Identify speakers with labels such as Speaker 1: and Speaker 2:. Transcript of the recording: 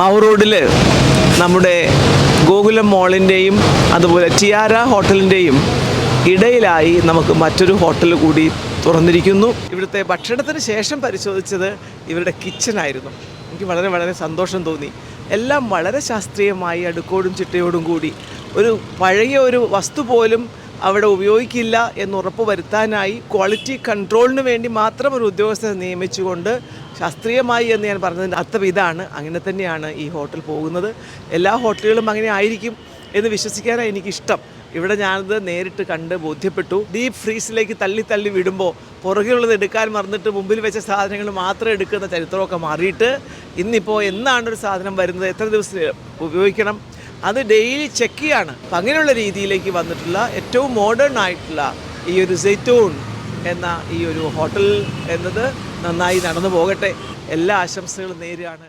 Speaker 1: മാവൂർ റോഡിൽ നമ്മുടെ ഗോകുലം മോളിൻ്റെയും അതുപോലെ ടിയാര ഹോട്ടലിൻ്റെയും ഇടയിലായി നമുക്ക് മറ്റൊരു ഹോട്ടൽ കൂടി തുറന്നിരിക്കുന്നു. ഇവിടുത്തെ ഭക്ഷണത്തിന് ശേഷം പരിശോധിച്ചത് ഇവരുടെ കിച്ചനായിരുന്നു. എനിക്ക് വളരെ വളരെ സന്തോഷം തോന്നി. എല്ലാം വളരെ ശാസ്ത്രീയമായി അടുക്കോടും ചിട്ടയോടും കൂടി ഒരു പഴയ ഒരു വസ്തു പോലും അവിടെ ഉപയോഗിക്കില്ല എന്നുറപ്പ് വരുത്താനായി ക്വാളിറ്റി കൺട്രോളിന് വേണ്ടി മാത്രം ഒരു ഉദ്യോഗസ്ഥനെ നിയമിച്ചുകൊണ്ട് ശാസ്ത്രീയമായി എന്ന് ഞാൻ പറഞ്ഞതിൻ്റെ അർത്ഥം ഇതാണ്. അങ്ങനെ തന്നെയാണ് ഈ ഹോട്ടൽ പോകുന്നത്. എല്ലാ ഹോട്ടലുകളും അങ്ങനെ ആയിരിക്കും എന്ന് വിശ്വസിക്കാനാണ് എനിക്കിഷ്ടം. ഇവിടെ ഞാനത് നേരിട്ട് കണ്ട് ബോധ്യപ്പെട്ടു. ഡീപ്പ് ഫ്രീസിലേക്ക് തള്ളി വിടുമ്പോൾ പുറകിലുള്ളത് എടുക്കാൻ മറന്നിട്ട് മുമ്പിൽ വെച്ച സാധനങ്ങൾ മാത്രം എടുക്കുന്ന ചരിത്രമൊക്കെ മാറിയിട്ട് ഇന്നിപ്പോൾ എന്നാണ് ഒരു സാധനം വരുന്നത്, എത്ര ദിവസം ഉപയോഗിക്കണം, അത് ഡെയിലി ചെക്ക് ചെയ്യാണ്. അപ്പം അങ്ങനെയുള്ള രീതിയിലേക്ക് വന്നിട്ടുള്ള ഏറ്റവും മോഡേൺ ആയിട്ടുള്ള ഈ ഒരു സെയ്റ്റൂൺ എന്ന ഈ ഒരു ഹോട്ടൽ എന്നത് നന്നായി നടന്നു പോകട്ടെ. എല്ലാ ആശംസകളും നേരുകയാണ്.